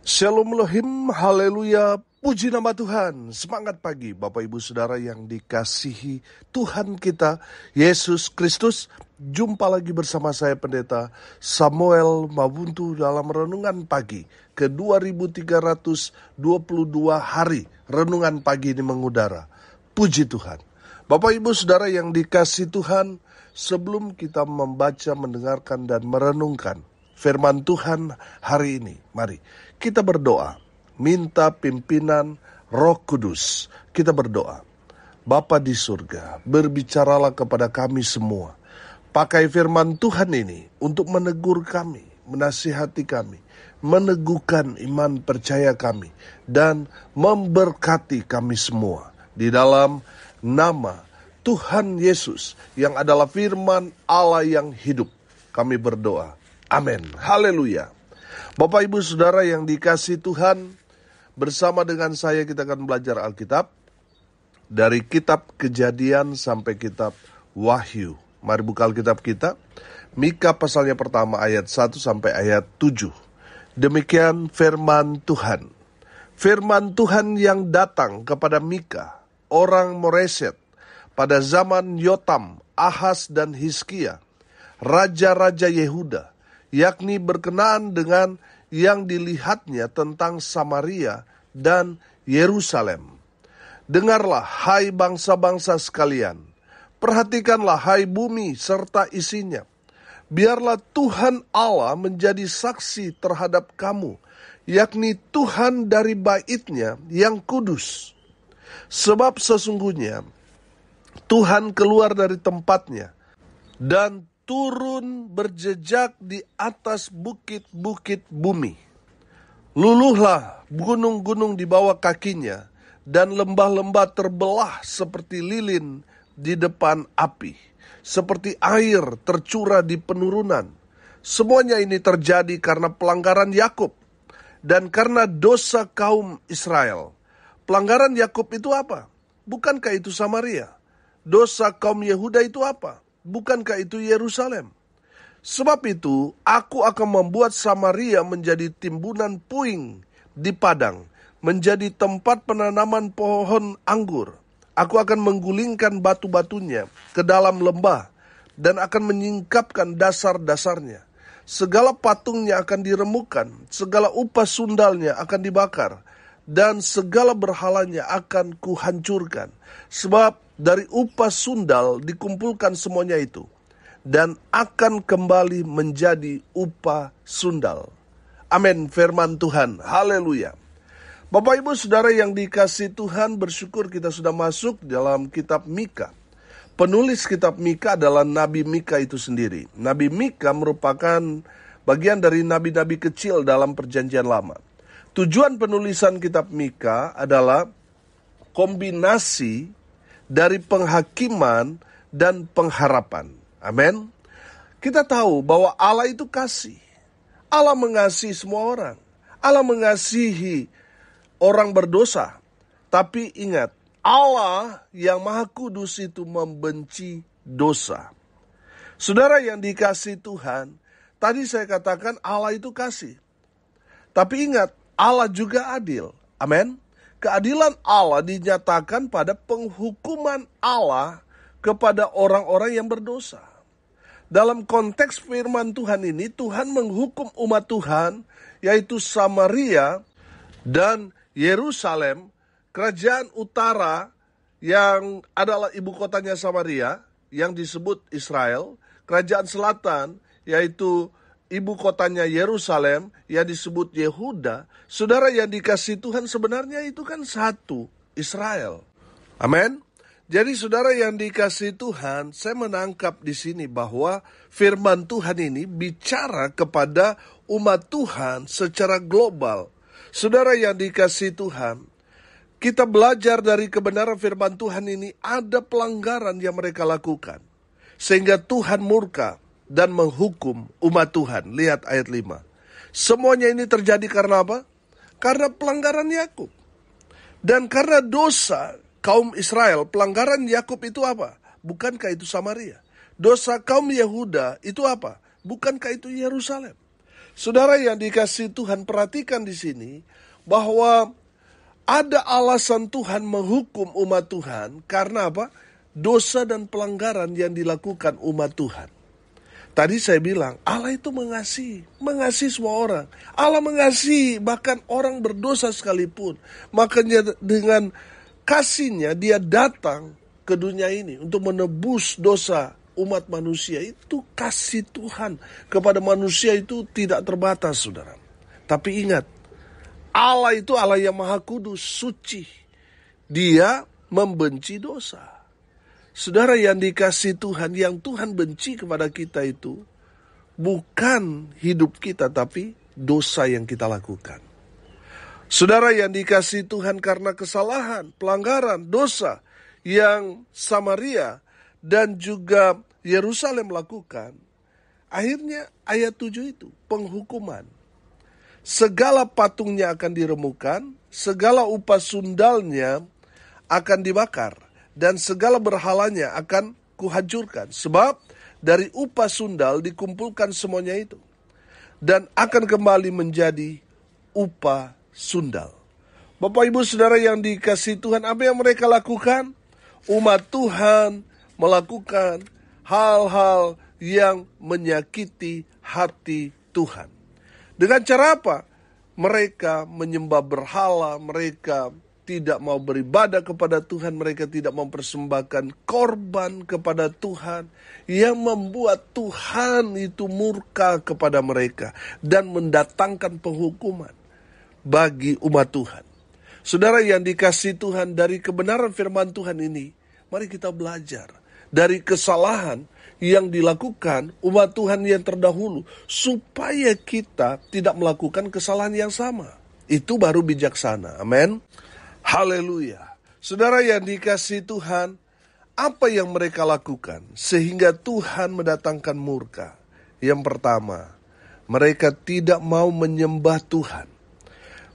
Shalom Elohim, haleluya, puji nama Tuhan. Semangat pagi Bapak Ibu Saudara yang dikasihi Tuhan kita, Yesus Kristus. Jumpa lagi bersama saya Pendeta Samuel Mabuntu dalam Renungan Pagi ke 2322 hari Renungan Pagi ini mengudara. Puji Tuhan. Bapak Ibu Saudara yang dikasihi Tuhan, sebelum kita membaca, mendengarkan, dan merenungkan firman Tuhan hari ini, mari kita berdoa, minta pimpinan Roh Kudus. Kita berdoa. Bapa di surga, berbicaralah kepada kami semua. Pakai firman Tuhan ini untuk menegur kami, menasihati kami, meneguhkan iman percaya kami, dan memberkati kami semua. Di dalam nama Tuhan Yesus yang adalah firman Allah yang hidup, kami berdoa. Amin. Haleluya. Bapak Ibu Saudara yang dikasihi Tuhan, bersama dengan saya kita akan belajar Alkitab dari kitab Kejadian sampai kitab Wahyu. Mari buka Alkitab kita, Mika pasalnya pertama ayat 1 sampai ayat 7. Demikian firman Tuhan. Firman Tuhan yang datang kepada Mika, orang Moreset, pada zaman Yotam, Ahaz dan Hizkia, raja-raja Yehuda, yakni berkenaan dengan yang dilihatnya tentang Samaria dan Yerusalem. Dengarlah, hai bangsa-bangsa sekalian, perhatikanlah, hai bumi serta isinya. Biarlah Tuhan Allah menjadi saksi terhadap kamu, yakni Tuhan dari bait-Nya yang kudus. Sebab sesungguhnya Tuhan keluar dari tempatnya dan turun berjejak di atas bukit-bukit bumi. Luluhlah gunung-gunung di bawah kakinya, dan lembah-lembah terbelah seperti lilin di depan api, seperti air tercurah di penurunan. Semuanya ini terjadi karena pelanggaran Yakub dan karena dosa kaum Israel. Pelanggaran Yakub itu apa? Bukankah itu Samaria? Dosa kaum Yehuda itu apa? Bukankah itu Yerusalem? Sebab itu, aku akan membuat Samaria menjadi timbunan puing di padang, menjadi tempat penanaman pohon anggur. Aku akan menggulingkan batu-batunya ke dalam lembah, dan akan menyingkapkan dasar-dasarnya. Segala patungnya akan diremukkan, segala upah sundalnya akan dibakar, dan segala berhalanya akan kuhancurkan. Sebab dari upah sundal dikumpulkan semuanya itu, dan akan kembali menjadi upah sundal. Amin, firman Tuhan. Haleluya. Bapak Ibu Saudara yang dikasihi Tuhan, bersyukur kita sudah masuk dalam kitab Mika. Penulis kitab Mika adalah Nabi Mika itu sendiri. Nabi Mika merupakan bagian dari nabi-nabi kecil dalam perjanjian lama. Tujuan penulisan kitab Mika adalah kombinasi dari penghakiman dan pengharapan. Amin. Kita tahu bahwa Allah itu kasih. Allah mengasihi semua orang. Allah mengasihi orang berdosa. Tapi ingat, Allah yang Maha Kudus itu membenci dosa. Saudara yang dikasihi Tuhan, tadi saya katakan Allah itu kasih. Tapi ingat, Allah juga adil. Amin. Keadilan Allah dinyatakan pada penghukuman Allah kepada orang-orang yang berdosa. Dalam konteks firman Tuhan ini, Tuhan menghukum umat Tuhan, yaitu Samaria dan Yerusalem, kerajaan utara yang adalah ibu kotanya Samaria, yang disebut Israel, kerajaan selatan, yaitu ibu kotanya Yerusalem yang disebut Yehuda. Saudara yang dikasihi Tuhan, sebenarnya itu kan satu, Israel. Amin. Jadi saudara yang dikasihi Tuhan, saya menangkap di sini bahwa firman Tuhan ini bicara kepada umat Tuhan secara global. Saudara yang dikasihi Tuhan, kita belajar dari kebenaran firman Tuhan ini, ada pelanggaran yang mereka lakukan, sehingga Tuhan murka dan menghukum umat Tuhan. Lihat ayat 5. Semuanya ini terjadi karena apa? Karena pelanggaran Yakub. Dan karena dosa kaum Israel. Pelanggaran Yakub itu apa? Bukankah itu Samaria? Dosa kaum Yehuda itu apa? Bukankah itu Yerusalem? Saudara yang dikasihi Tuhan, perhatikan di sini bahwa ada alasan Tuhan menghukum umat Tuhan karena apa? Dosa dan pelanggaran yang dilakukan umat Tuhan. Tadi saya bilang, Allah itu mengasihi semua orang. Allah mengasihi bahkan orang berdosa sekalipun. Makanya dengan kasihnya dia datang ke dunia ini untuk menebus dosa umat manusia. Itu kasih Tuhan kepada manusia itu tidak terbatas, saudara. Tapi ingat, Allah itu Allah yang maha kudus, suci. Dia membenci dosa. Saudara yang dikasihi Tuhan, yang Tuhan benci kepada kita itu bukan hidup kita, tapi dosa yang kita lakukan. Saudara yang dikasihi Tuhan, karena kesalahan, pelanggaran, dosa yang Samaria dan juga Yerusalem lakukan, akhirnya ayat 7 itu, penghukuman. Segala patungnya akan diremukan, segala upah sundalnya akan dibakar, dan segala berhalanya akan kuhancurkan. Sebab dari upah sundal dikumpulkan semuanya itu, dan akan kembali menjadi upah sundal. Bapak ibu saudara yang dikasihi Tuhan, apa yang mereka lakukan? Umat Tuhan melakukan hal-hal yang menyakiti hati Tuhan. Dengan cara apa? Mereka menyembah berhala, mereka tidak mau beribadah kepada Tuhan, mereka tidak mempersembahkan korban kepada Tuhan, yang membuat Tuhan itu murka kepada mereka dan mendatangkan penghukuman bagi umat Tuhan. Saudara yang dikasihi Tuhan, dari kebenaran firman Tuhan ini, mari kita belajar dari kesalahan yang dilakukan umat Tuhan yang terdahulu, supaya kita tidak melakukan kesalahan yang sama. Itu baru bijaksana. Amin. Haleluya. Saudara yang dikasihi Tuhan, apa yang mereka lakukan sehingga Tuhan mendatangkan murka? Yang pertama, mereka tidak mau menyembah Tuhan.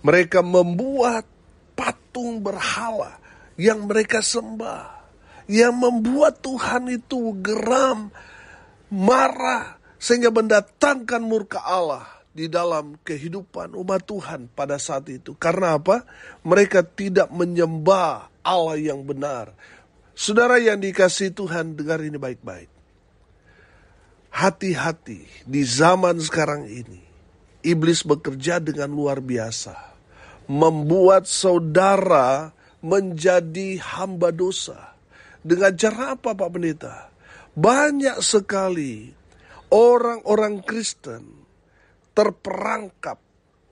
Mereka membuat patung berhala yang mereka sembah, yang membuat Tuhan itu geram, marah, sehingga mendatangkan murka Allah di dalam kehidupan umat Tuhan pada saat itu. Karena apa? Mereka tidak menyembah Allah yang benar. Saudara yang dikasihi Tuhan, dengar ini baik-baik. Hati-hati di zaman sekarang ini. Iblis bekerja dengan luar biasa. Membuat saudara menjadi hamba dosa. Dengan cara apa, Pak Pendeta? Banyak sekali orang-orang Kristen terperangkap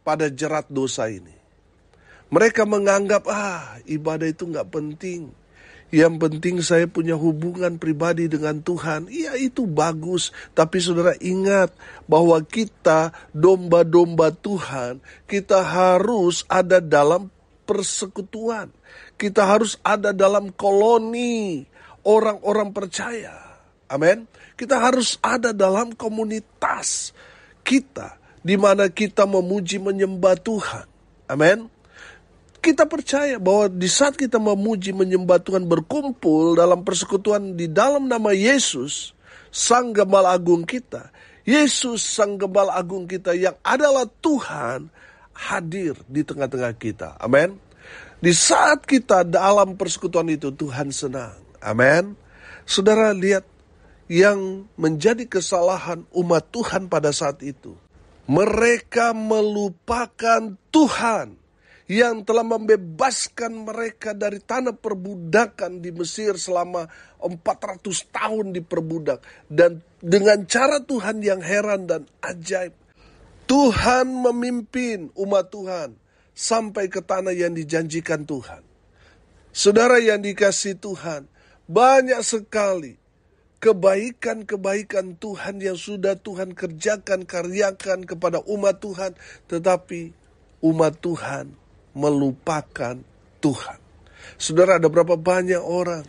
pada jerat dosa ini. Mereka menganggap, ibadah itu gak penting. Yang penting saya punya hubungan pribadi dengan Tuhan. Iya, itu bagus. Tapi saudara ingat bahwa kita domba-domba Tuhan. Kita harus ada dalam persekutuan. Kita harus ada dalam koloni orang-orang percaya. Amin. Kita harus ada dalam komunitas kita, di mana kita memuji menyembah Tuhan. Amin. Kita percaya bahwa di saat kita memuji menyembah Tuhan, berkumpul dalam persekutuan di dalam nama Yesus, Sang Gembala Agung kita. Yesus Sang Gembala Agung kita yang adalah Tuhan, hadir di tengah-tengah kita. Amin. Di saat kita dalam persekutuan itu, Tuhan senang. Amin. Saudara lihat yang menjadi kesalahan umat Tuhan pada saat itu. Mereka melupakan Tuhan yang telah membebaskan mereka dari tanah perbudakan di Mesir selama 400 tahun diperbudak. Dan dengan cara Tuhan yang heran dan ajaib, Tuhan memimpin umat Tuhan sampai ke tanah yang dijanjikan Tuhan. Saudara yang dikasihi Tuhan, banyak sekali kebaikan-kebaikan Tuhan yang sudah Tuhan kerjakan, karyakan kepada umat Tuhan. Tetapi umat Tuhan melupakan Tuhan. Saudara, ada berapa banyak orang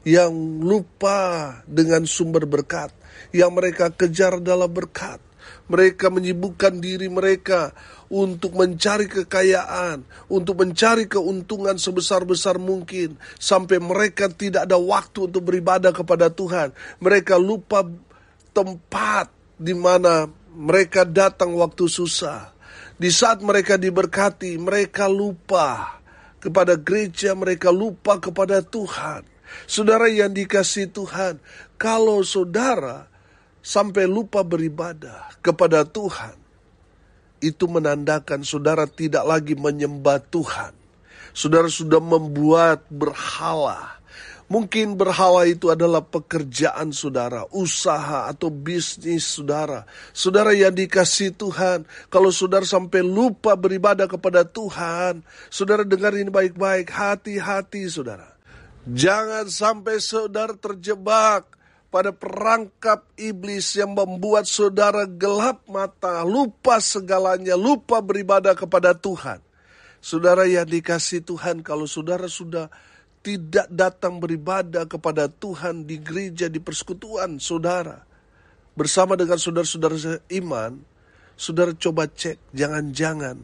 yang lupa dengan sumber berkat, yang mereka kejar adalah berkat. Mereka menyibukkan diri mereka untuk mencari kekayaan, untuk mencari keuntungan sebesar-besar mungkin, sampai mereka tidak ada waktu untuk beribadah kepada Tuhan. Mereka lupa tempat di mana mereka datang waktu susah. Di saat mereka diberkati, mereka lupa kepada gereja, mereka lupa kepada Tuhan. Saudara yang dikasihi Tuhan, kalau saudara sampai lupa beribadah kepada Tuhan, itu menandakan saudara tidak lagi menyembah Tuhan. Saudara sudah membuat berhala. Mungkin berhala itu adalah pekerjaan saudara, usaha atau bisnis saudara. Saudara yang dikasihi Tuhan, kalau saudara sampai lupa beribadah kepada Tuhan, saudara dengar ini baik-baik, hati-hati saudara. Jangan sampai saudara terjebak pada perangkap iblis yang membuat saudara gelap mata, lupa segalanya, lupa beribadah kepada Tuhan. Saudara yang dikasihi Tuhan, kalau saudara sudah tidak datang beribadah kepada Tuhan di gereja, di persekutuan saudara, bersama dengan saudara-saudara seiman, saudara coba cek, jangan-jangan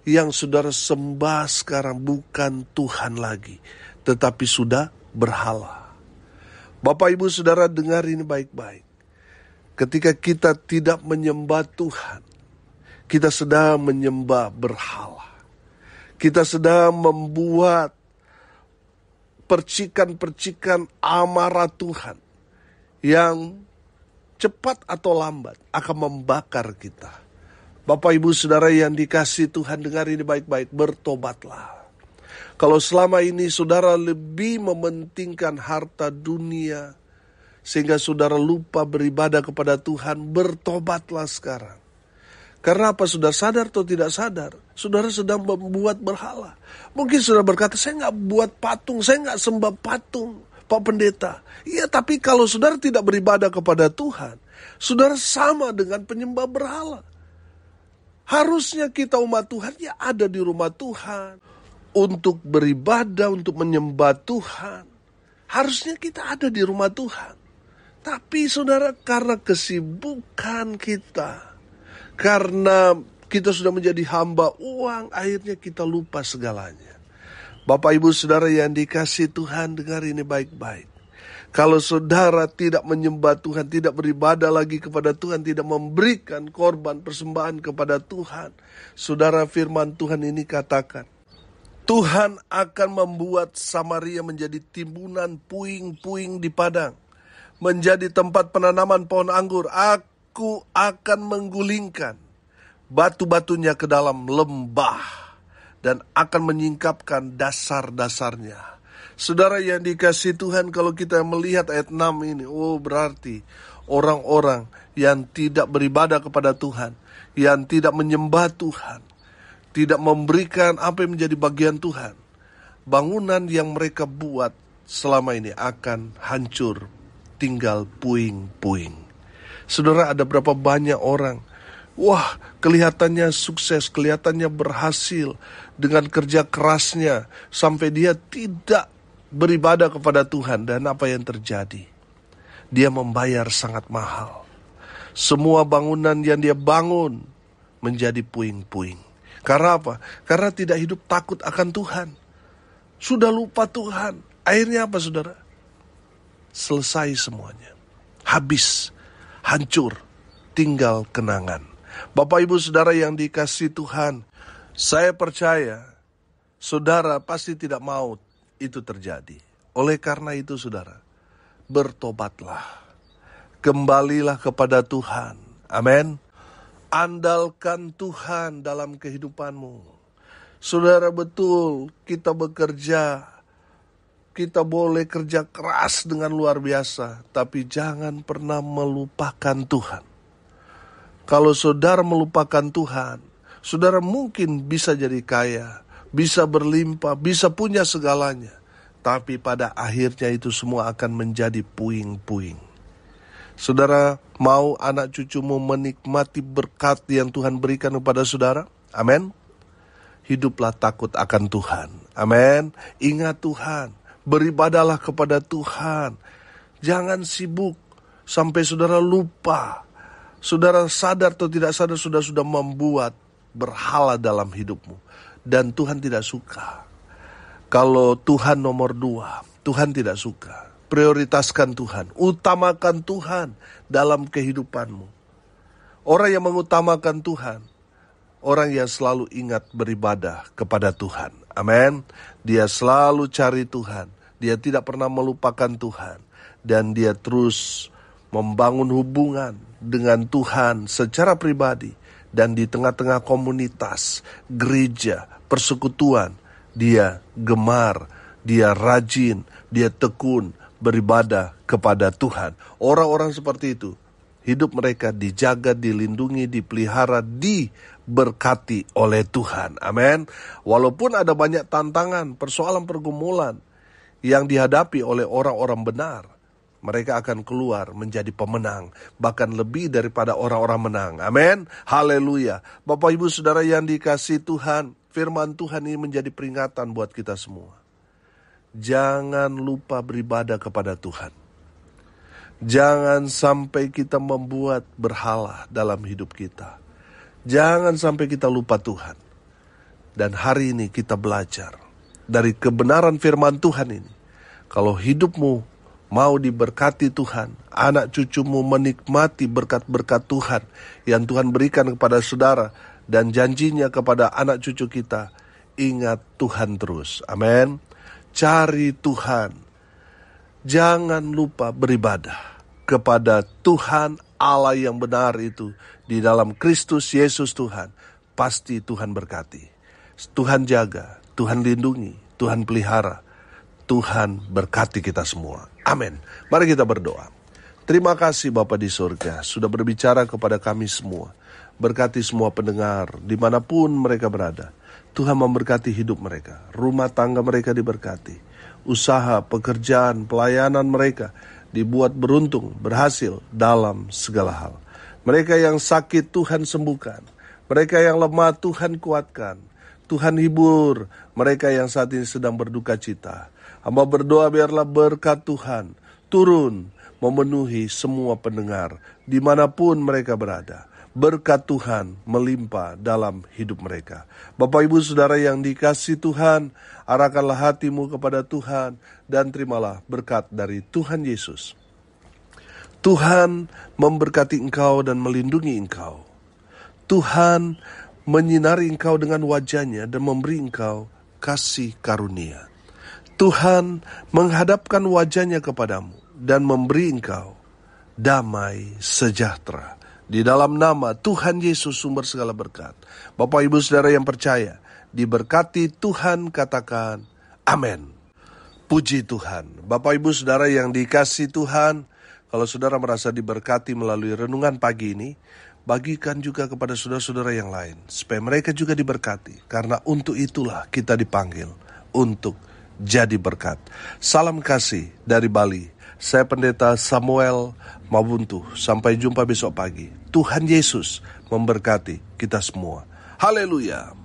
yang saudara sembah sekarang bukan Tuhan lagi, tetapi sudah berhala. Bapak Ibu Saudara dengar ini baik-baik. Ketika kita tidak menyembah Tuhan, kita sedang menyembah berhala. Kita sedang membuat percikan-percikan amarah Tuhan yang cepat atau lambat akan membakar kita. Bapak Ibu Saudara yang dikasihi Tuhan, dengar ini baik-baik, bertobatlah. Kalau selama ini saudara lebih mementingkan harta dunia sehingga saudara lupa beribadah kepada Tuhan, bertobatlah sekarang. Karena apa? Saudara sadar atau tidak sadar, saudara sedang membuat berhala. Mungkin saudara berkata, saya nggak buat patung, saya nggak sembah patung, Pak Pendeta. Iya, tapi kalau saudara tidak beribadah kepada Tuhan, saudara sama dengan penyembah berhala. Harusnya kita umat Tuhan ya ada di rumah Tuhan untuk beribadah, untuk menyembah Tuhan. Harusnya kita ada di rumah Tuhan. Tapi saudara, karena kesibukan kita, karena kita sudah menjadi hamba uang, akhirnya kita lupa segalanya. Bapak Ibu Saudara yang dikasihi Tuhan, dengar ini baik-baik. Kalau saudara tidak menyembah Tuhan, tidak beribadah lagi kepada Tuhan, tidak memberikan korban persembahan kepada Tuhan, saudara, firman Tuhan ini katakan, Tuhan akan membuat Samaria menjadi timbunan puing-puing di padang, menjadi tempat penanaman pohon anggur. Aku akan menggulingkan batu-batunya ke dalam lembah dan akan menyingkapkan dasar-dasarnya. Saudara yang dikasihi Tuhan, kalau kita melihat ayat 6 ini, berarti orang-orang yang tidak beribadah kepada Tuhan, yang tidak menyembah Tuhan, tidak memberikan apa yang menjadi bagian Tuhan, bangunan yang mereka buat selama ini akan hancur, tinggal puing-puing. Saudara, ada berapa banyak orang, kelihatannya sukses, kelihatannya berhasil dengan kerja kerasnya, sampai dia tidak beribadah kepada Tuhan. Dan apa yang terjadi? Dia membayar sangat mahal. Semua bangunan yang dia bangun menjadi puing-puing. Karena apa? Karena tidak hidup takut akan Tuhan. Sudah lupa Tuhan. Akhirnya apa saudara? Selesai semuanya. Habis. Hancur, tinggal kenangan. Bapak Ibu Saudara yang dikasihi Tuhan, saya percaya saudara pasti tidak mau itu terjadi. Oleh karena itu saudara, bertobatlah. Kembalilah kepada Tuhan. Amin. Andalkan Tuhan dalam kehidupanmu. Saudara, betul kita bekerja, kita boleh kerja keras dengan luar biasa, tapi jangan pernah melupakan Tuhan. Kalau saudara melupakan Tuhan, saudara mungkin bisa jadi kaya, bisa berlimpah, bisa punya segalanya. Tapi pada akhirnya itu semua akan menjadi puing-puing. Saudara, mau anak cucumu menikmati berkat yang Tuhan berikan kepada saudara? Amin. Hiduplah takut akan Tuhan. Amin. Ingat Tuhan. Beribadahlah kepada Tuhan. Jangan sibuk sampai saudara lupa. Saudara sadar atau tidak sadar sudah membuat berhala dalam hidupmu. Dan Tuhan tidak suka. Kalau Tuhan nomor 2, Tuhan tidak suka. Prioritaskan Tuhan. Utamakan Tuhan dalam kehidupanmu. Orang yang mengutamakan Tuhan, orang yang selalu ingat beribadah kepada Tuhan. Amin. Dia selalu cari Tuhan. Dia tidak pernah melupakan Tuhan. Dan dia terus membangun hubungan dengan Tuhan secara pribadi. Dan di tengah-tengah komunitas, gereja, persekutuan, dia gemar, dia rajin, dia tekun beribadah kepada Tuhan. Orang-orang seperti itu, hidup mereka dijaga, dilindungi, dipelihara, diberkati oleh Tuhan. Amin. Walaupun ada banyak tantangan, persoalan, pergumulan yang dihadapi oleh orang-orang benar, mereka akan keluar menjadi pemenang, bahkan lebih daripada orang-orang menang. Amin. Haleluya. Bapak Ibu Saudara yang dikasihi Tuhan, firman Tuhan ini menjadi peringatan buat kita semua. Jangan lupa beribadah kepada Tuhan. Jangan sampai kita membuat berhala dalam hidup kita. Jangan sampai kita lupa Tuhan. Dan hari ini kita belajar dari kebenaran firman Tuhan ini. Kalau hidupmu mau diberkati Tuhan, anak cucumu menikmati berkat-berkat Tuhan yang Tuhan berikan kepada saudara dan janjinya kepada anak cucu kita, ingat Tuhan terus. Amin. Cari Tuhan. Jangan lupa beribadah kepada Tuhan Allah yang benar itu di dalam Kristus Yesus Tuhan. Pasti Tuhan berkati. Tuhan jaga, Tuhan lindungi, Tuhan pelihara. Tuhan berkati kita semua. Amin. Mari kita berdoa. Terima kasih Bapa di surga sudah berbicara kepada kami semua. Berkati semua pendengar dimanapun mereka berada. Tuhan memberkati hidup mereka. Rumah tangga mereka diberkati. Usaha, pekerjaan, pelayanan mereka dibuat beruntung, berhasil dalam segala hal. Mereka yang sakit Tuhan sembuhkan. Mereka yang lemah Tuhan kuatkan. Tuhan hibur mereka yang saat ini sedang berduka cita. Hamba berdoa biarlah berkat Tuhan turun memenuhi semua pendengar dimanapun mereka berada. Berkat Tuhan melimpah dalam hidup mereka. Bapak Ibu Saudara yang dikasihi Tuhan, arahkanlah hatimu kepada Tuhan dan terimalah berkat dari Tuhan Yesus. Tuhan memberkati engkau dan melindungi engkau. Tuhan menyinari engkau dengan wajah-Nya dan memberi engkau kasih karunia. Tuhan menghadapkan wajah-Nya kepadamu dan memberi engkau damai sejahtera. Di dalam nama Tuhan Yesus sumber segala berkat. Bapak Ibu Saudara yang percaya, diberkati Tuhan, katakan amin. Puji Tuhan. Bapak Ibu Saudara yang dikasihi Tuhan, kalau saudara merasa diberkati melalui renungan pagi ini, bagikan juga kepada saudara-saudara yang lain, supaya mereka juga diberkati. Karena untuk itulah kita dipanggil, untuk jadi berkat. Salam kasih dari Bali. Saya Pendeta Samuel Mabuntu. Sampai jumpa besok pagi. Tuhan Yesus memberkati kita semua. Haleluya.